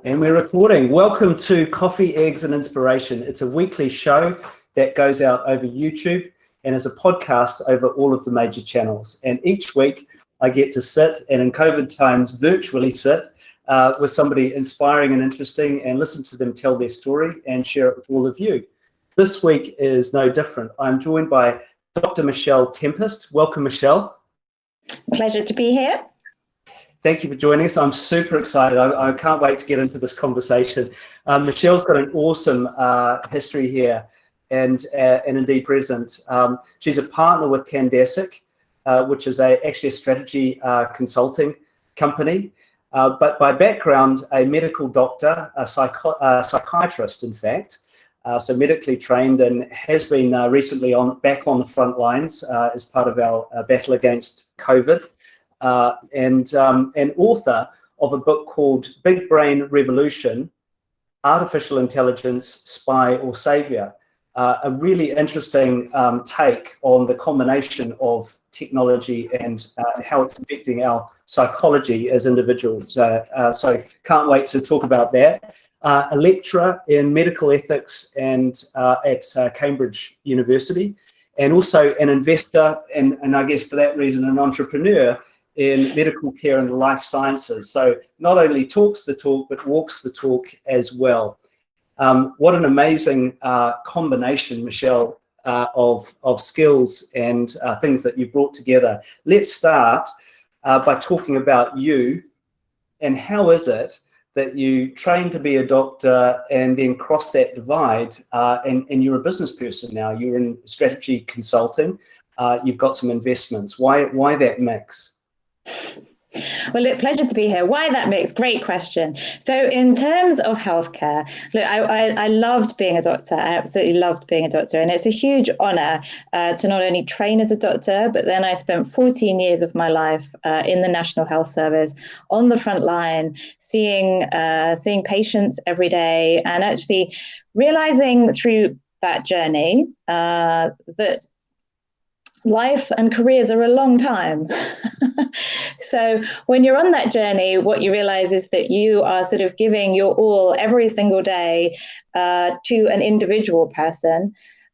And we're recording. Welcome to Coffee, Eggs and Inspiration. It's a weekly show that goes out over YouTube and is a podcast over all of the major channels. And each week I get to sit, and in COVID times virtually sit, with somebody inspiring and interesting and listen to them tell their story and share it with all of you. This week is no different. I'm joined by Dr. Michelle Tempest. Welcome, Michelle. Pleasure to be here. Thank you for joining us. I'm super excited. I can't wait to get into this conversation. Michelle's got an awesome history here and indeed present. She's a partner with Candesic, which is actually a strategy consulting company, but by background, a medical doctor, a psychiatrist, in fact. So medically trained, and has been recently back on the front lines as part of our battle against COVID. And author of a book called Big Brain Revolution, Artificial Intelligence, Spy or Savior. A really interesting take on the combination of technology and how it's affecting our psychology as individuals. So can't wait to talk about that. A lecturer in medical ethics and at Cambridge University, and also an investor and I guess for that reason an entrepreneur in medical care and life sciences. So not only talks the talk, but walks the talk as well. What an amazing combination, Michelle, of skills and things that you brought together. Let's start by talking about you, and how is it that you trained to be a doctor and then cross that divide, and you're a business person now. You're in strategy consulting. You've got some investments. Why that mix? Well, look, pleasure to be here. Why that mix? Great question. So in terms of healthcare, look, I loved being a doctor. I absolutely loved being a doctor. And it's a huge honor to not only train as a doctor, but then I spent 14 years of my life in the National Health Service on the front line, seeing patients every day, and actually realizing through that journey that life and careers are a long time. So when you're on that journey, what you realize is that you are sort of giving your all every single day to an individual person,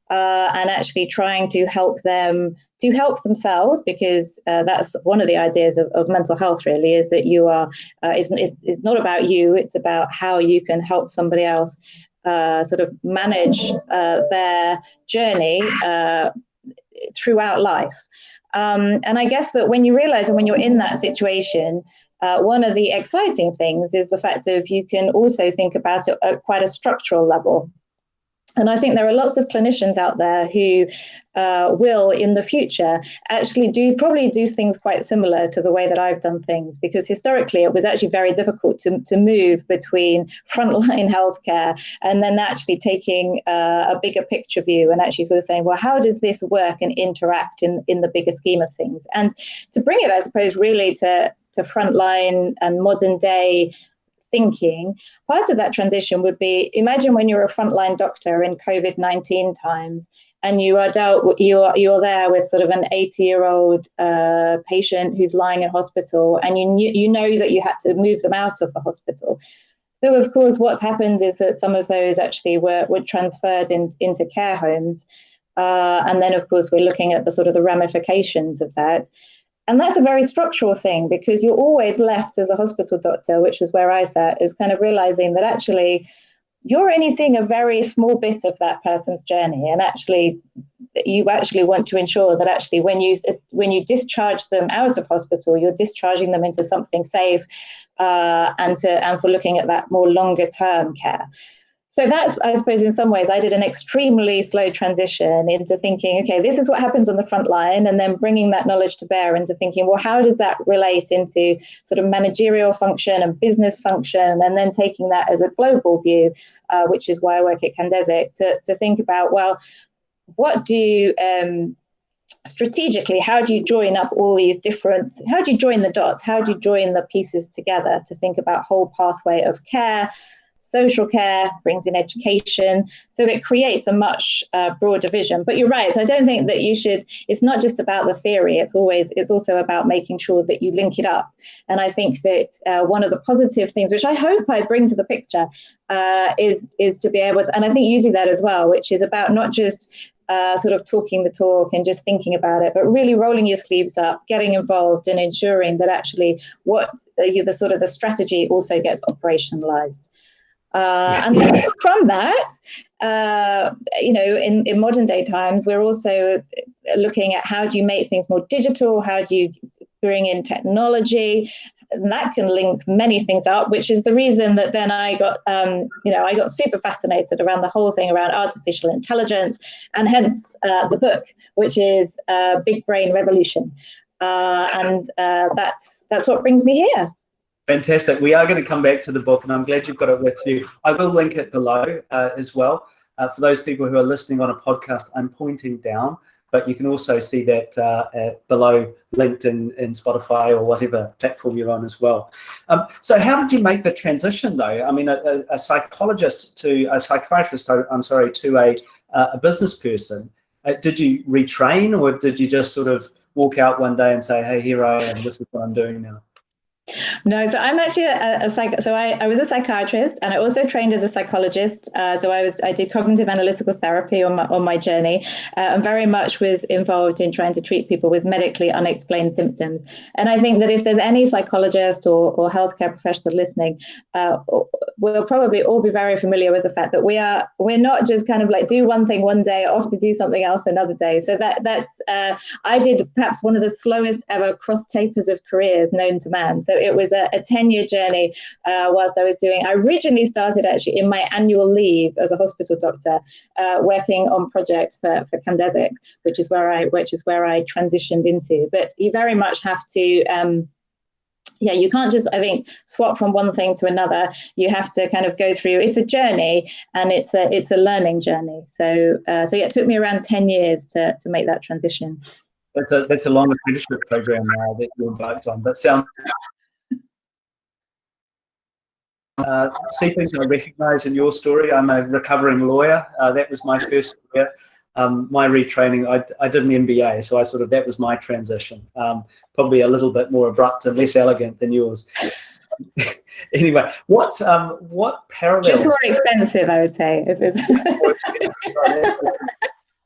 and actually trying to help them to help themselves, because that's one of the ideas of mental health, really, is that you are is not about you, it's about how you can help somebody else sort of manage their journey throughout life. And I guess that when you realize, and when you're in that situation, one of the exciting things is the fact of you can also think about it at quite a structural level. And I think there are lots of clinicians out there who will, in the future, actually probably do things quite similar to the way that I've done things, because historically it was actually very difficult to move between frontline healthcare and then actually taking a bigger picture view and actually sort of saying, well, how does this work and interact in the bigger scheme of things? And to bring it, I suppose, really to frontline and modern day thinking, part of that transition would be, imagine when you're a frontline doctor in COVID-19 times, and you're there with sort of an 80-year-old patient who's lying in hospital, and you know that you had to move them out of the hospital. So of course, what's happened is that some of those actually were transferred into care homes, and then of course we're looking at the sort of the ramifications of that. And that's a very structural thing, because you're always left as a hospital doctor, which is where I sat, is kind of realizing that actually you're only seeing a very small bit of that person's journey. And actually, you actually want to ensure that actually when you discharge them out of hospital, you're discharging them into something safe, and for looking at that more longer term care. So that's, I suppose, in some ways, I did an extremely slow transition into thinking, okay, this is what happens on the front line, and then bringing that knowledge to bear into thinking, well, how does that relate into sort of managerial function and business function, and then taking that as a global view, which is why I work at Candesic, to think about, well, what do you, strategically, how do you join up all these how do you join the dots? How do you join the pieces together to think about whole pathway of care, social care, brings in education. So it creates a much broader vision. But you're right. I don't think that it's not just about the theory. It's also about making sure that you link it up. And I think that one of the positive things, which I hope I bring to the picture, is to be able to, and I think you do that as well, which is about not just sort of talking the talk and just thinking about it, but really rolling your sleeves up, getting involved, and ensuring that actually the strategy also gets operationalized. And then from that, in modern day times, we're also looking at how do you make things more digital? How do you bring in technology? And that can link many things up, which is the reason that then I got super fascinated around the whole thing around artificial intelligence, and hence the book, which is Big Brain Revolution. And that's what brings me here. Fantastic. We are going to come back to the book, and I'm glad you've got it with you. I will link it below as well. For those people who are listening on a podcast, I'm pointing down, but you can also see that below, linked in Spotify or whatever platform you're on as well. So how did you make the transition, though? I mean, a psychiatrist to a business person. Did you retrain, or did you just sort of walk out one day and say, hey, here I am, this is what I'm doing now? No, so I'm actually I was a psychiatrist, and I also trained as a psychologist. So I did cognitive analytical therapy on my journey, and very much was involved in trying to treat people with medically unexplained symptoms. And I think that if there's any psychologist or healthcare professional listening, we'll probably all be very familiar with the fact that we're not just kind of like do one thing one day, off to do something else another day. So that's I did perhaps one of the slowest ever cross tapers of careers known to man. So it was a 10-year journey whilst I originally started actually in my annual leave as a hospital doctor, working on projects for Candesic, which is where I transitioned into. But you very much have to you can't just, I think, swap from one thing to another. You have to kind of go through. It's a journey, and it's a learning journey. So it took me around 10 years to make that transition. That's a long apprenticeship program that you embarked on. That sounds. See things I recognise in your story. I'm a recovering lawyer. That was my first career. My retraining, I did an MBA, so that was my transition. Probably a little bit more abrupt and less elegant than yours. Anyway, what parallels? Just more expensive, I would say.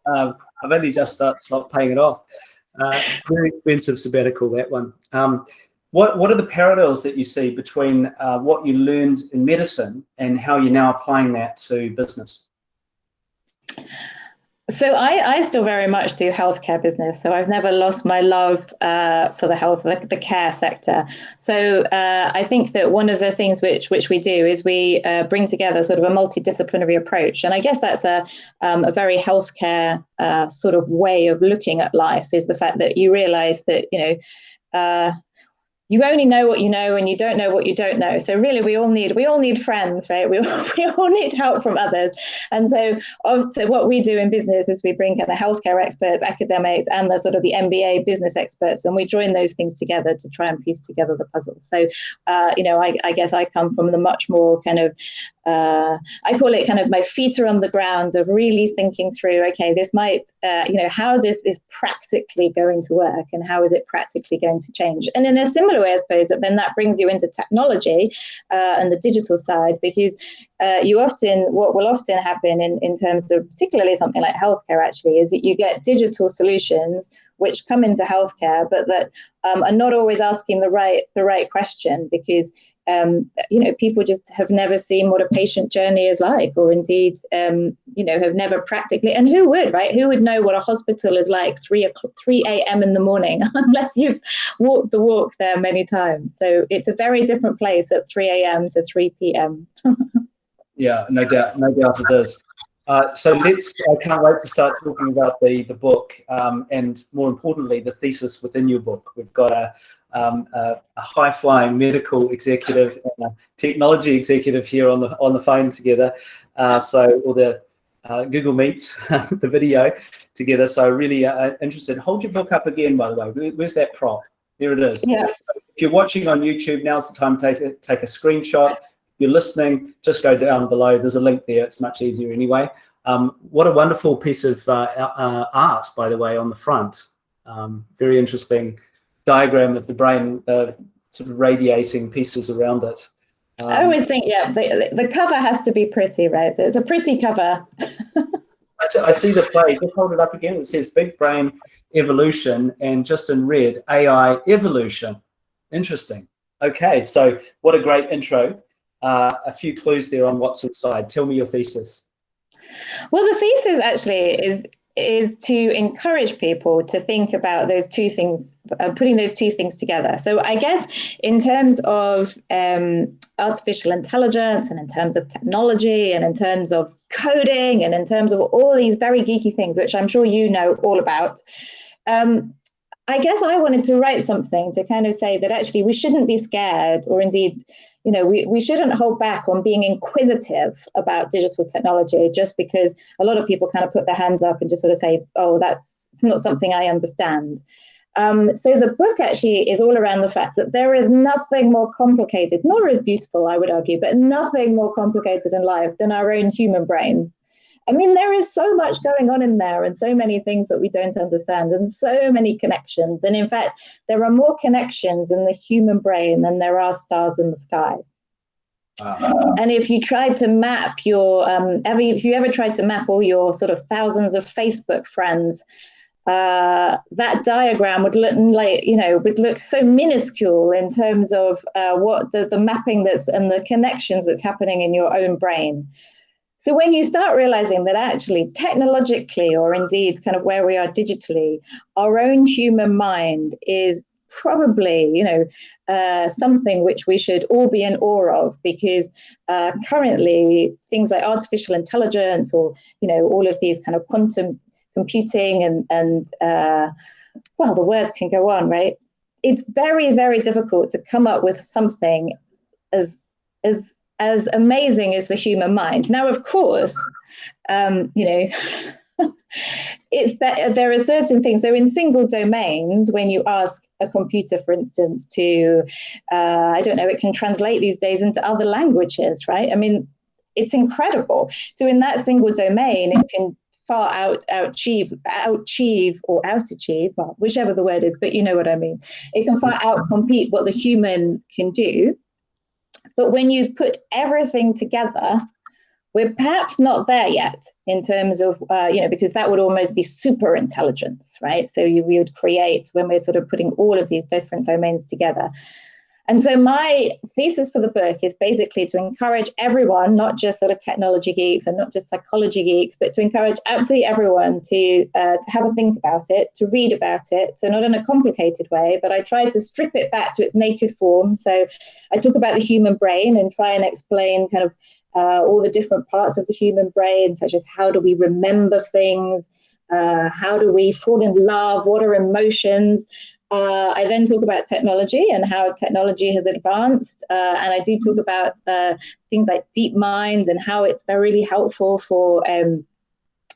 I've only just stopped paying it off. Very expensive sabbatical, that one. What are the parallels that you see between what you learned in medicine and how you're now applying that to business? So I still very much do healthcare business. So I've never lost my love for the care sector. So I think that one of the things which we do is we bring together sort of a multidisciplinary approach. And I guess that's a very healthcare sort of way of looking at life, is the fact that you realize that, you only know what you know, and you don't know what you don't know. So really, we all need friends, right? We all need help from others. And so what we do in business is we bring in the healthcare experts, academics, and the MBA business experts, and we join those things together to try and piece together the puzzle. So, I guess I come from the much more kind of, I call it kind of my feet are on the ground of really thinking through, okay, this might, how is this practically going to work, and how is it practically going to change? And in a similar way, I suppose, then that brings you into technology and the digital side, because what will often happen in terms of particularly something like healthcare actually is that you get digital solutions which come into healthcare, but that are not always asking the right question, because people just have never seen what a patient journey is like, or indeed have never practically, and who would know what a hospital is like 3 a.m. in the morning unless you've walked the walk there many times. So it's a very different place at 3 a.m. to 3 p.m. Yeah, no doubt it is. So I can't wait to start talking about the book, and more importantly, the thesis within your book. We've got a high-flying medical executive and a technology executive here on the phone together. Or the Google Meets, the video together. So really interested. Hold your book up again, by the way. Where's that prop? There it is. Yeah. So if you're watching on YouTube, now's the time to take a screenshot. you're listening, just go down below. There's a link there. It's much easier anyway. What a wonderful piece of art, by the way, on the front. Very interesting diagram of the brain, sort of radiating pieces around it. I always think, yeah, the cover has to be pretty, right? It's a pretty cover. I see the play. Just hold it up again. It says Big Brain Evolution, and just in red, AI Evolution. Interesting. Okay, so what a great intro. A few clues there on what's inside. Tell me your thesis. Well, the thesis actually is to encourage people to think about those two things, putting those two things together. So I guess in terms of artificial intelligence, and in terms of technology, and in terms of coding, and in terms of all these very geeky things, which I'm sure you know all about, I guess I wanted to write something to kind of say that actually we shouldn't be scared, or indeed, you know, we shouldn't hold back on being inquisitive about digital technology just because a lot of people kind of put their hands up and just sort of say, oh, it's not something I understand. So the book actually is all around the fact that there is nothing more complicated, nor as beautiful, I would argue, but nothing more complicated in life than our own human brain. I mean, there is so much going on in there, and so many things that we don't understand, and so many connections. And in fact, there are more connections in the human brain than there are stars in the sky. And if you tried to map if you ever tried to map all your sort of thousands of Facebook friends, that diagram would look so minuscule in terms of what the mapping and the connections that's happening in your own brain. So when you start realizing that actually technologically, or indeed kind of where we are digitally, our own human mind is probably, something which we should all be in awe of, because currently things like artificial intelligence, or, all of these kind of quantum computing and well, the words can go on, right? It's very, very difficult to come up with something as amazing as the human mind. Now, of course, it's better. There are certain things. So in single domains, when you ask a computer, for instance, to, I don't know, it can translate these days into other languages, right? I mean, it's incredible. So in that single domain, it can far out-achieve, well, whichever the word is, but you know what I mean. It can far out-compete what the human can do. But when you put everything together, we're perhaps not there yet in terms of, because that would almost be super intelligence, right? So we would create, when we're sort of putting all of these different domains together. And so my thesis for the book is basically to encourage everyone, not just sort of technology geeks and not just psychology geeks, but to encourage absolutely everyone to have a think about it, to read about it. So not in a complicated way, but I tried to strip it back to its naked form. So I talk about the human brain and try and explain kind of all the different parts of the human brain, such as how do we remember things, how do we fall in love, what are emotions. I then talk about technology and how technology has advanced. And I do talk about things like deep minds and how it's very really helpful for in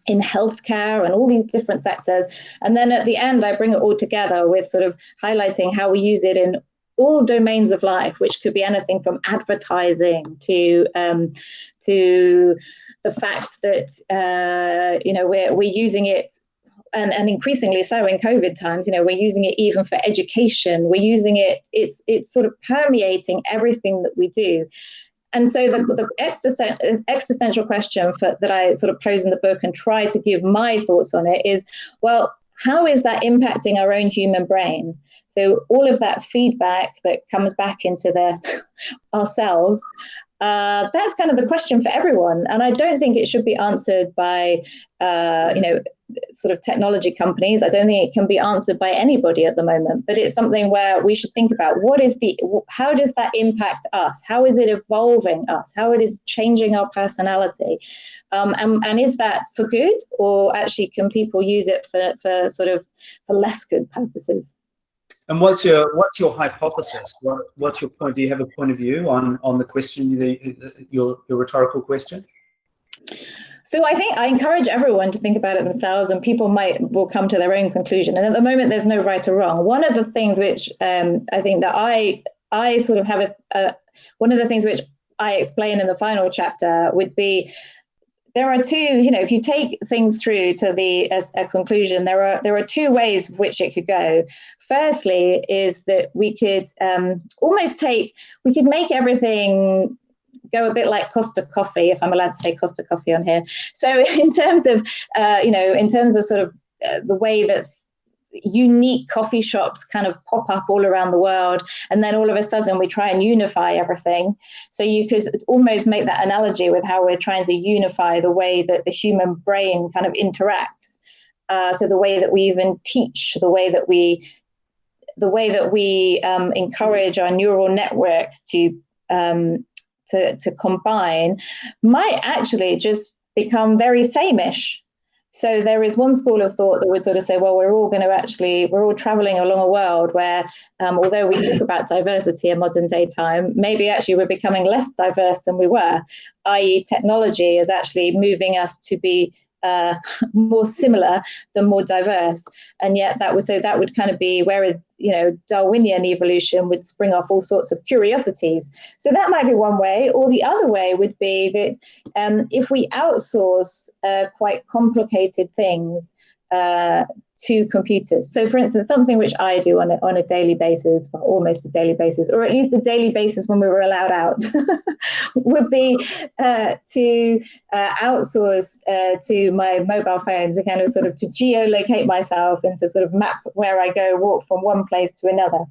healthcare and all these different sectors. And then at the end, I bring it all together with sort of highlighting how we use it in all domains of life, which could be anything from advertising to the fact that, we're using it. And increasingly so in COVID times, we're using it even for education. We're using it, it's sort of permeating everything that we do. And so the existential question that I sort of pose in the book and try to give my thoughts on it is, well, how is that impacting our own human brain? So all of that feedback that comes back into ourselves, that's kind of the question for everyone. And I don't think it should be answered by, sort of technology companies. I don't think it can be answered by anybody at the moment, but it's something where we should think about how does that impact us? How is it evolving us? How it is changing our personality? And is that for good, or actually can people use it for sort of for less good purposes? And what's your hypothesis? What's your point? Do you have a point of view on the question, your rhetorical question? So I think I encourage everyone to think about it themselves, and people will come to their own conclusion. And at the moment, there's no right or wrong. One of the things which I think that I sort of have one of the things which I explain in the final chapter would be, there are two, if you take things through to a conclusion, there are two ways which it could go. Firstly, is that we could we could make everything go a bit like Costa Coffee, if I'm allowed to say Costa Coffee on here. So in terms of, sort of the way that unique coffee shops kind of pop up all around the world, and then all of a sudden we try and unify everything. So you could almost make that analogy with how we're trying to unify the way that the human brain kind of interacts. So the way that we even teach, the way that we encourage our neural networks to combine might actually just become very same-ish. So there is one school of thought that would sort of say, well, we're all traveling along a world where, although we talk about diversity in modern day time, maybe actually we're becoming less diverse than we were, i.e. technology is actually moving us to be more similar than more diverse. And yet that would kind of be, whereas Darwinian evolution would spring off all sorts of curiosities. So that might be one way. Or the other way would be that if we outsource quite complicated things to computers. So for instance, something which I do on a daily basis, or almost a daily basis, or at least a daily basis when we were allowed out, would be to outsource to my mobile phone to kind of sort of to geolocate myself and to sort of map where I go, walk from one place to another.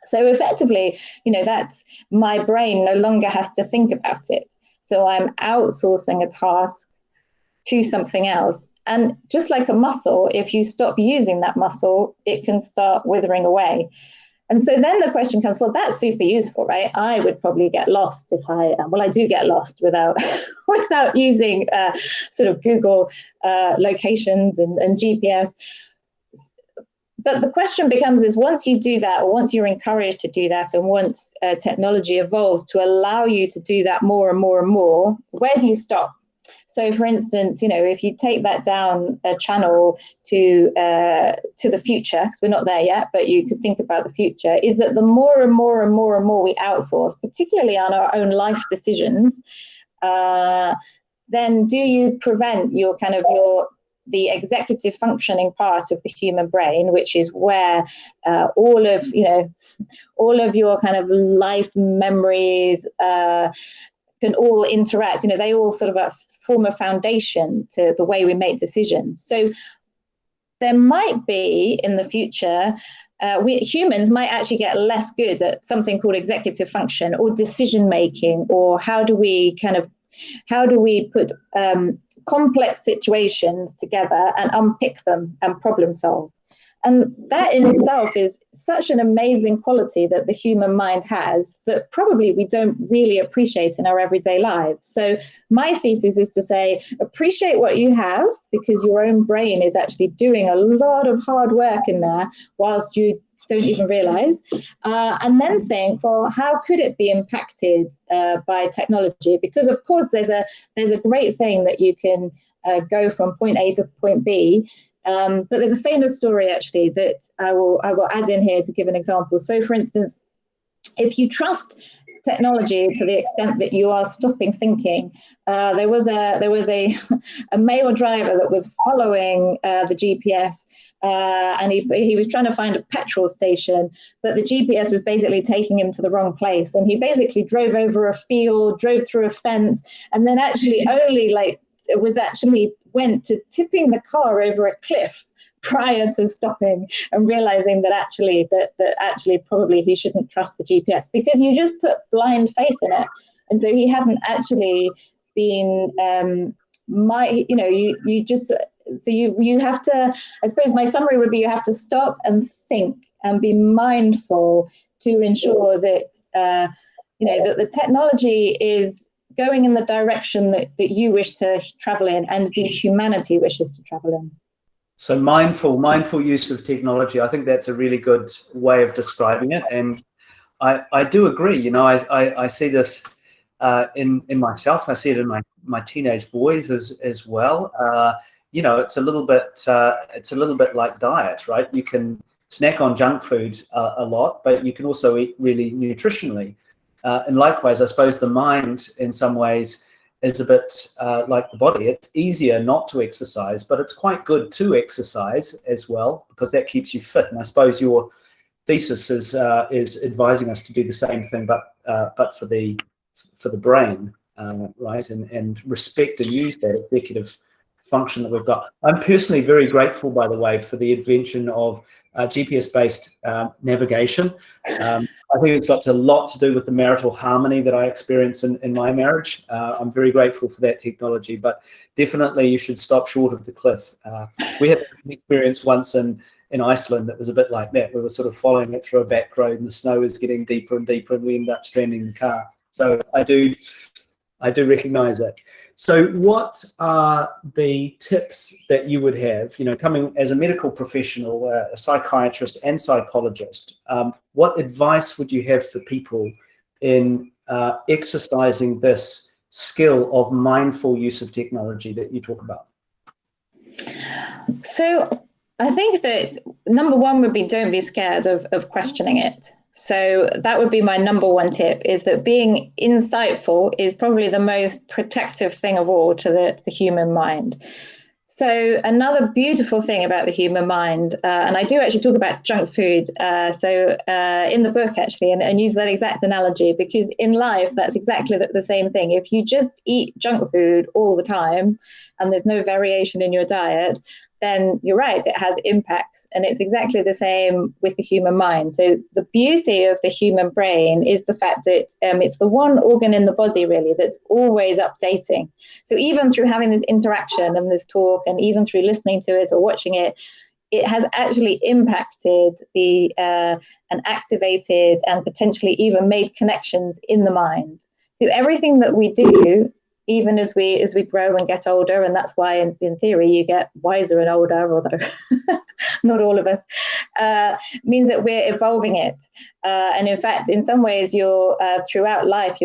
So effectively, that's my brain no longer has to think about it. So I'm outsourcing a task to something else. And just like a muscle, if you stop using that muscle, it can start withering away. And so then the question comes, well, that's super useful, right? I would probably get lost if I do get lost without using sort of Google locations and GPS. But the question becomes is, once you do that, or once you're encouraged to do that, and once technology evolves to allow you to do that more and more and more, where do you stop? So, for instance, if you take that down a channel to the future, because we're not there yet, but you could think about the future, is that the more and more and more and more we outsource, particularly on our own life decisions, then do you prevent the executive functioning part of the human brain, which is where all of your kind of life memories can all interact. They all sort of form a foundation to the way we make decisions. So there might be in the future, we humans might actually get less good at something called executive function or decision making, or how do we put complex situations together and unpick them and problem solve. And that in itself is such an amazing quality that the human mind has that probably we don't really appreciate in our everyday lives. So my thesis is to say, appreciate what you have, because your own brain is actually doing a lot of hard work in there whilst you don't even realize, and then think, well, how could it be impacted by technology? Because of course there's a great thing that you can go from point A to point B, but there's a famous story actually that I will add in here to give an example. So for instance, if you trust technology to the extent that you are stopping thinking, there was a male driver that was following the GPS, and he was trying to find a petrol station, but the GPS was basically taking him to the wrong place, and he basically drove over a field, drove through a fence, and then actually went to tipping the car over a cliff prior to stopping and realizing that actually probably he shouldn't trust the GPS, because you just put blind faith in it. And so he hadn't actually been you have to, I suppose my summary would be, you have to stop and think and be mindful to ensure that that the technology is going in the direction that you wish to travel in, and the humanity wishes to travel in. So mindful use of technology. I think that's a really good way of describing it, and I do agree. I see this in myself. I see it in my teenage boys as well. It's a little bit like diet, right? You can snack on junk food a lot, but you can also eat really nutritionally. And likewise, I suppose the mind in some ways is a bit like the body. It's easier not to exercise, but it's quite good to exercise as well, because that keeps you fit. And I suppose your thesis is advising us to do the same thing, but for the brain, right? And respect and use that executive function that we've got. I'm personally very grateful, by the way, for the invention of GPS-based navigation. I think it's got a lot to do with the marital harmony that I experience in my marriage. I'm very grateful for that technology, but definitely you should stop short of the cliff. We had an experience once in Iceland that was a bit like that. We were sort of following it through a back road, and the snow was getting deeper and deeper, and we ended up stranding the car. So I do recognize it. So what are the tips that you would have, coming as a medical professional, a psychiatrist and psychologist, what advice would you have for people in exercising this skill of mindful use of technology that you talk about? So I think that number one would be, don't be scared of questioning it. So that would be my number one tip, is that being insightful is probably the most protective thing of all to the human mind. So another beautiful thing about the human mind, and I do actually talk about junk food, in the book actually, and use that exact analogy, because in life, that's exactly the same thing. If you just eat junk food all the time and there's no variation in your diet, then you're right, it has impacts. And it's exactly the same with the human mind. So the beauty of the human brain is the fact that it's the one organ in the body really that's always updating. So even through having this interaction and this talk, and even through listening to it or watching it, it has actually impacted and activated and potentially even made connections in the mind. So everything that we do, even as we grow and get older, and that's why in theory you get wiser and older, although not all of us, means that we're evolving it. And in fact, in some ways, you're throughout life,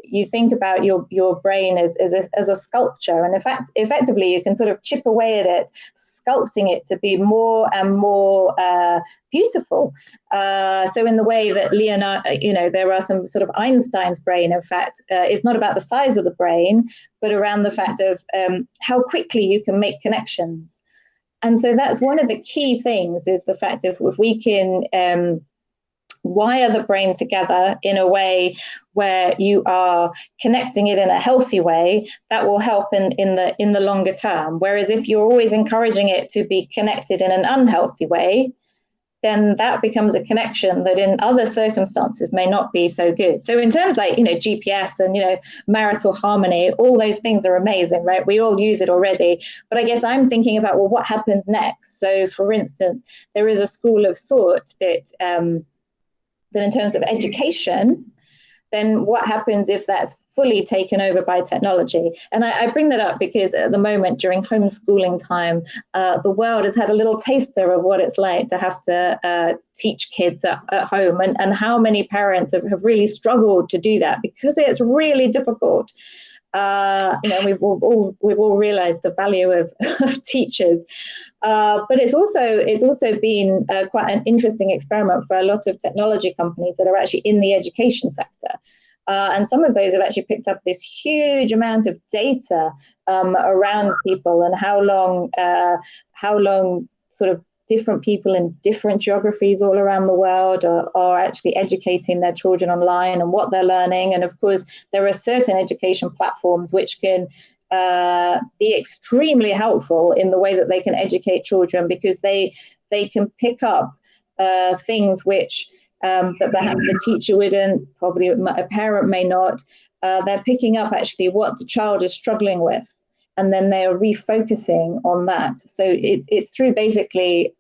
you think about your brain as a sculpture, and in fact, effectively, you can sort of chip away at it, sculpting it to be more and more beautiful. So in the way that Leonardo, there are some sort of Einstein's brain, in fact, it's not about the size of the brain, but around the fact of how quickly you can make connections. And so that's one of the key things, is the fact of if we can wire the brain together in a way where you are connecting it in a healthy way, that will help in the longer term. Whereas if you're always encouraging it to be connected in an unhealthy way, then that becomes a connection that in other circumstances may not be so good. So in terms like, GPS and, marital harmony, all those things are amazing, right? We all use it already. But I guess I'm thinking about, well, what happens next? So for instance, there is a school of thought that in terms of education, then what happens if that's fully taken over by technology? And I bring that up because at the moment, during homeschooling time, the world has had a little taster of what it's like to have to teach kids at home, and how many parents have really struggled to do that, because it's really difficult. We've all realized the value of teachers, but it's also been quite an interesting experiment for a lot of technology companies that are actually in the education sector. And some of those have actually picked up this huge amount of data around people, and how long sort of different people in different geographies all around the world are actually educating their children online and what they're learning. And of course, there are certain education platforms which can be extremely helpful in the way that they can educate children, because they can pick up things which that perhaps the teacher wouldn't, probably a parent may not. They're picking up actually what the child is struggling with, and then they are refocusing on that. So it's through basically,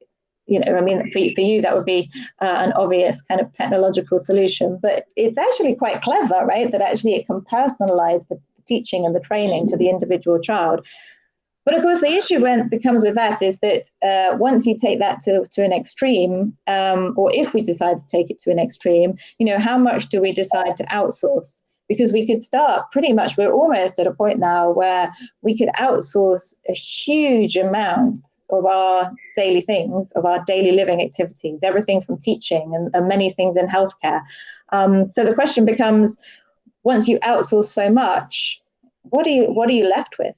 for you, that would be an obvious kind of technological solution, but it's actually quite clever, right? That actually it can personalize the teaching and the training to the individual child. But of course, the issue becomes with that is that once you take that to an extreme, or if we decide to take it to an extreme, how much do we decide to outsource? Because we could start pretty much, we're almost at a point now where we could outsource a huge amount of our daily things, of our daily living activities, everything from teaching and many things in healthcare. So the question becomes, once you outsource so much, what are you left with?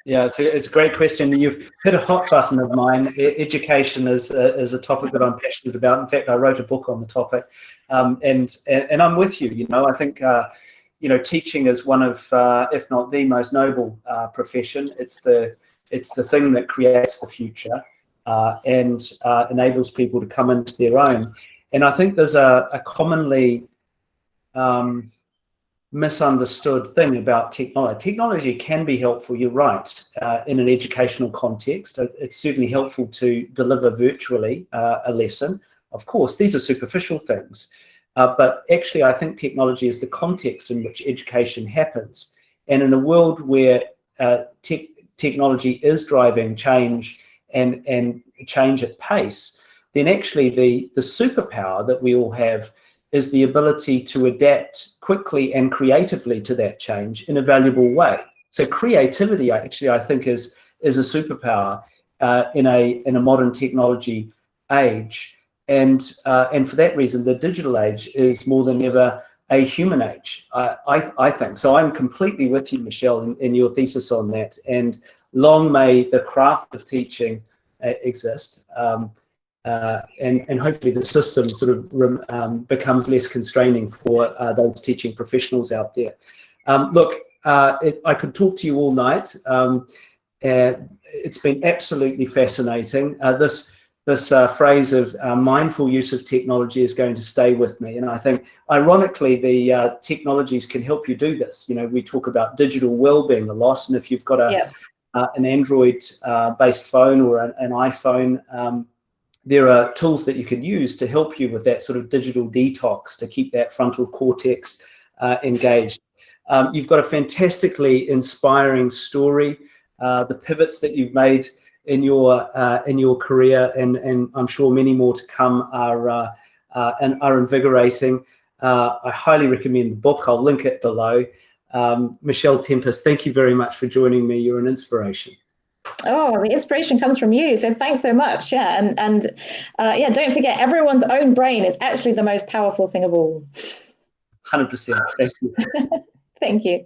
Yeah, it's a great question. You've hit a hot button of mine. Education is a topic that I'm passionate about. In fact, I wrote a book on the topic, and I'm with you. You know, I think teaching is one of, if not the most noble profession. It's the thing that creates the future and enables people to come into their own. And I think there's a commonly misunderstood thing about technology. Technology can be helpful, you're right, in an educational context. It's certainly helpful to deliver virtually a lesson. Of course, these are superficial things, but actually I think technology is the context in which education happens. And in a world where technology is driving change and change at pace, then actually the superpower that we all have is the ability to adapt quickly and creatively to that change in a valuable way. So creativity, actually, I think is a superpower in a modern technology age, and for that reason, the digital age is more than ever a human age. I think so. I'm completely with you, Michelle, in your thesis on that. And long may the craft of teaching exist. And hopefully the system sort of becomes less constraining for those teaching professionals out there. Look, I could talk to you all night. It's been absolutely fascinating. This phrase of mindful use of technology is going to stay with me. And I think, ironically, the technologies can help you do this. You know, we talk about digital well-being a lot, and if you've got an Android-based phone or an iPhone, there are tools that you can use to help you with that sort of digital detox, to keep that frontal cortex engaged. You've got a fantastically inspiring story. The pivots that you've made in your career, and I'm sure many more to come, are invigorating. I highly recommend the book. I'll link it below. Michelle Tempest, thank you very much for joining me. You're an inspiration. Oh, the inspiration comes from you. So thanks so much. Yeah. And don't forget, everyone's own brain is actually the most powerful thing of all. 100%. Thank you. Thank you.